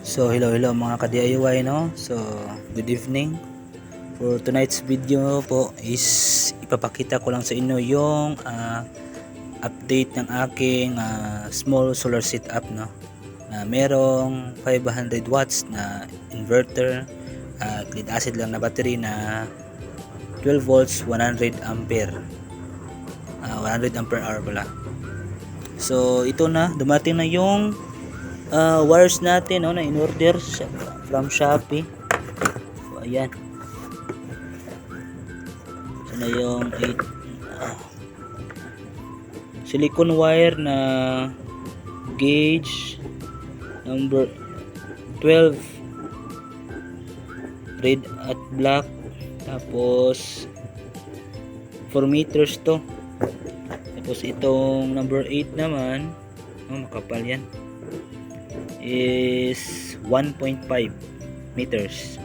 So hello mga ka-DIY, no? So good evening. For tonight's video po is ipapakita ko lang sa inyo yung update ng aking small solar setup, no? Merong 500 watts na inverter at lead acid lang na battery na 12 volts 100 ampere 100 ampere hour pala. So ito na, dumating na yung wires natin, no, na in-order from Shopee. So ayan, so na yung silicone wire na gauge number 12, red at black, tapos 4 meters to. Tapos itong number 8 naman, makapal yan, is 1.5 meters.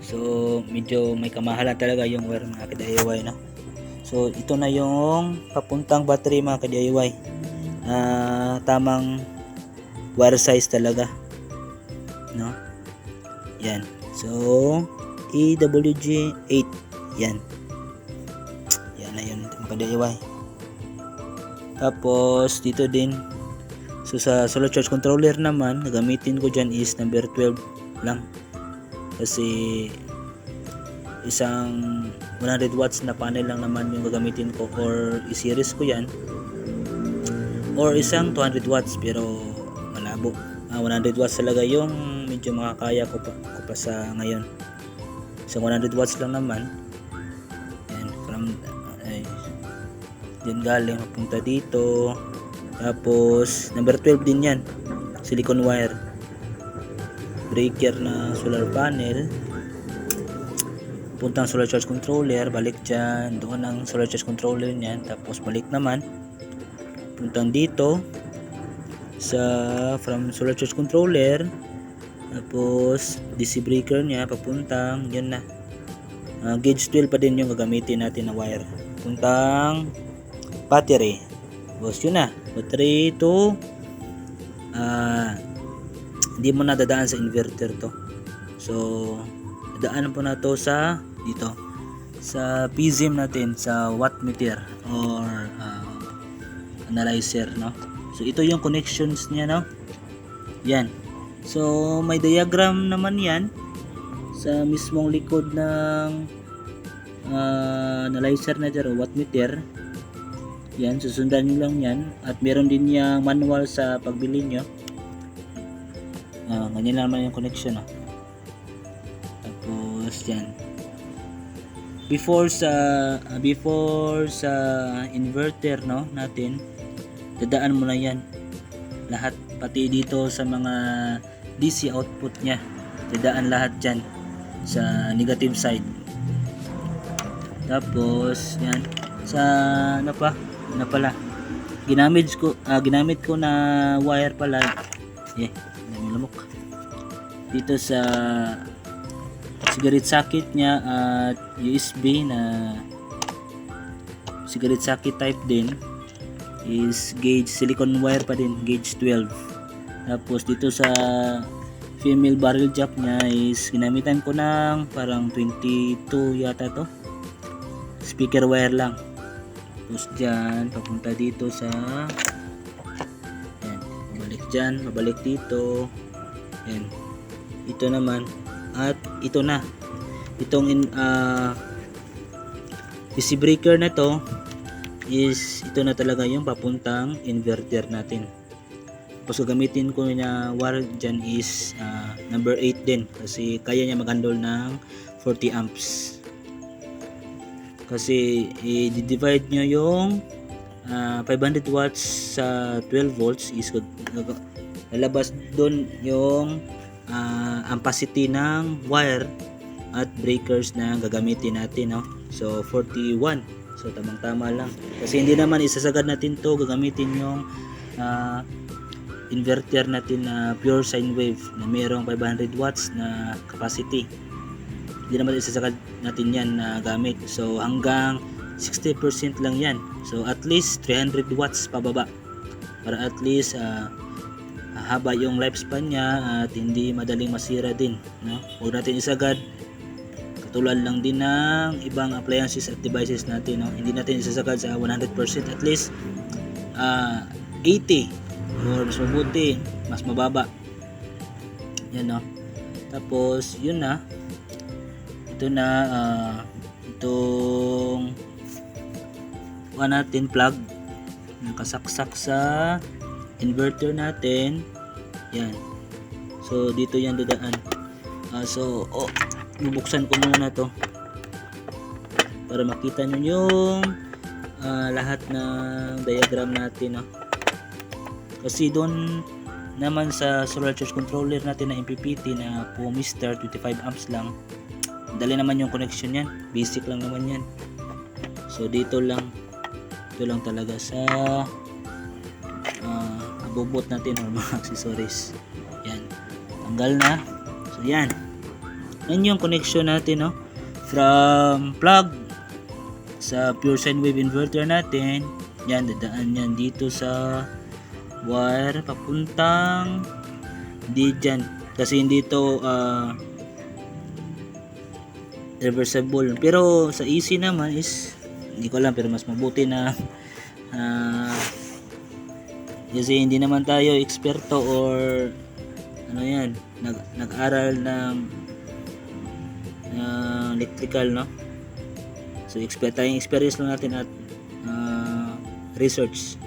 So medyo may kamahalan talaga yung wire mga ka-DIY, no? So ito na yung papuntang battery mga ka-DIY. Tamang wire size talaga, no? Yan. So EWG 8 yan. Yan na yun mga ka-DIY. Tapos dito din, so sa solar charge controller naman, gagamitin ko dyan is number 12 lang. Kasi isang 100 watts na panel lang naman yung gagamitin ko, or i-series ko yan, or isang 200 watts pero malabo. 100 watts talaga yung medyo makakaya ko pa sa ngayon. Isang 100 watts lang naman. Yan, from din galing papunta dito. Tapos number 12 din yan, silicone wire breaker na solar panel, puntang solar charge controller, balik dyan, doon ang solar charge controller niyan, tapos balik naman puntang dito sa from solar charge controller, tapos DC breaker niya papuntang yun na, gauge 12 pa din yung gagamitin natin na wire, puntang battery. Tapos yun na, battery to hindi mo na dadaan sa inverter to. So dadaan po na to sa dito sa PZM natin, sa wattmeter or analyzer, no? So ito yung connections niya, no? Yan. So may diagram naman yan sa mismong likod ng analyzer na dyan o wattmeter. Yan, susundan nyo lang yan, at meron din yung manual sa pagbili nyo. Ganyan naman yung connection, tapos yan, before sa inverter, no, natin, dadaan mo na yan lahat, pati dito sa mga DC output nya, dadaan lahat dyan sa negative side. Tapos yan, sa ano pala ginamit ko na wire pala, lamok dito sa cigarette socket nya at USB na cigarette socket type din, is gauge silicone wire pa din, gauge 12. Tapos dito sa female barrel jack nya is ginamitan ko ng parang 22 yata to, speaker wire lang. Tapos dyan papunta dito sa yan, babalik dyan, babalik dito yan, ito naman, at ito na, itong DC breaker na to is ito na talaga yung papuntang inverter natin. Tapos gagamitin ko na wire dyan is number 8 din, kasi kaya niya mag-handle ng 40 amps. Kasi i-divide nyo yung 500 watts sa 12 volts is lalabas doon yung ampacity ng wire at breakers na gagamitin natin, no? So 41, so tamang tama lang, kasi hindi naman isasagad natin to, gagamitin yung inverter natin na pure sine wave na mayroong 500 watts na capacity. Hindi naman isasagad natin yan na gamit, so hanggang 60% lang yan, so at least 300 watts pababa para at least haba yung lifespan niya at hindi madaling masira din, no? Huwag natin isagad, katulad lang din ng ibang appliances at devices natin, no? Hindi natin isasagad sa 100%, at least 80 or mas mabuti, mas mababa. Yan, no? Tapos yun na, ito na itong natin plug nakasaksak sa inverter natin. Yan, so dito yan dadaan. Bubuksan ko muna to para makita nyo yung lahat ng diagram natin, no? Kasi doon naman sa solar charge controller natin na MPPT na Pumistar 25 amps lang, dali naman yung connection yan, basic lang naman yan. So dito lang talaga sa abobot natin or mga accessories. Yan, tanggal na. So yan yung connection natin, no? From plug sa pure sine wave inverter natin, yan dadaan yan dito sa wire papuntang dyan, kasi hindi to reversible. Pero sa AC naman is hindi ko alam, pero mas mabuti na kasi hindi naman tayo eksperto or ano yan, nag-aral ng electrical, no? So tayong experience lang natin at research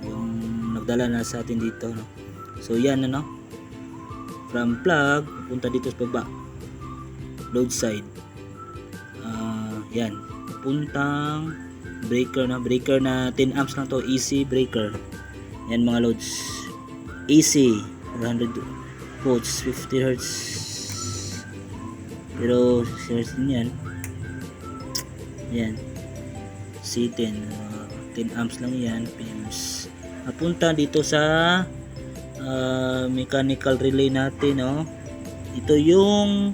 yung nagdala na sa atin dito, no? So yan, ano, from plug punta dito sa baba, load side, yan puntang breaker na 10 amps lang to, AC breaker. Yan mga loads, AC 400 volts 50 Hz, pero Hz din yan. Yan C10 10 amps lang yan, pins napunta dito sa mechanical relay natin, no? Ito yung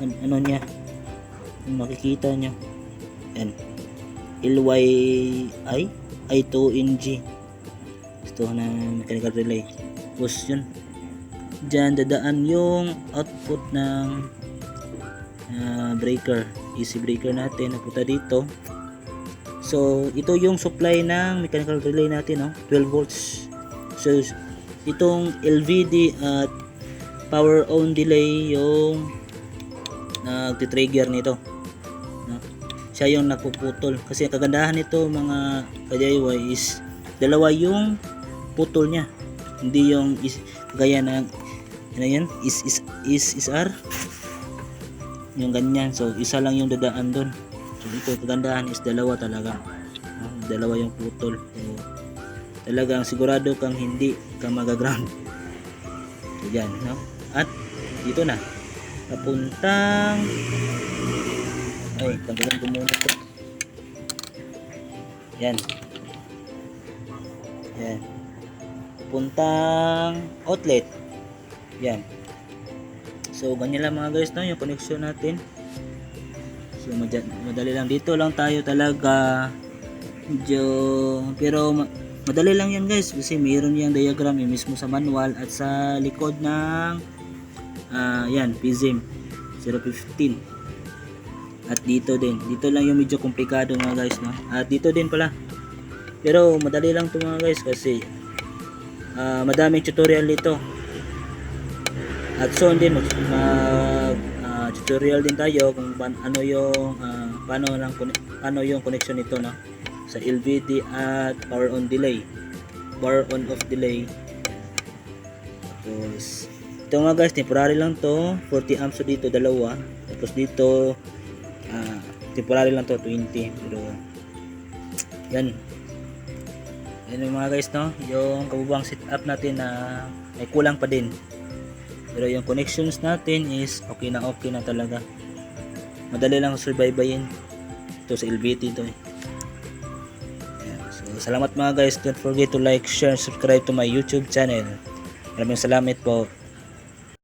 ano niya, kung makikita nyo, yan LYI I2NG, ito na mechanical relay. Tapos yun, dyan dadaan yung output ng breaker, AC breaker natin, napunta dito. So ito yung supply ng mechanical relay natin, no? 12 volts. So itong LVD at power on delay yung nagti-trigger nito, no? Siya yung napuputol, kasi kagandahan nito mga ka-DIY is dalawa yung putol niya, hindi yung gaya ng ano yan, is R yung ganyan. So isa lang yung dadaan doon. So ito kagandahan is dalawa talaga, no? Dalawa yung putol. So talagang sigurado kang hindi ka magaground. So yan, no? At dito na papuntang, ay tanggalan ko muna ito. Yan papuntang outlet. Yan, so ganyan lang mga guys, no, yung connection natin. So madali lang, dito lang tayo talaga medyo, pero madali lang yan guys, kasi mayroon yung diagram yung mismo sa manual at sa likod ng yan PZIM 015. At dito lang yung medyo komplikado mga guys, no? At dito din pala, pero madali lang to mga guys, kasi madaming tutorial dito. At soon din tutorial din tayo kung ano yung paano yung connection nito, no? Sa LVD at power on off delay. Tapos ito mga guys, temporary lang to, 40 amps dito, dalawa. Tapos dito temporary lang to, 20. Pero yan yung mga guys, no, yung kabubang setup natin na may kulang pa din, pero yung connections natin is okay na talaga. Madali lang survivein ito sa LVT to. So salamat mga guys, don't forget to like, share, subscribe to my YouTube channel. Maraming salamat po.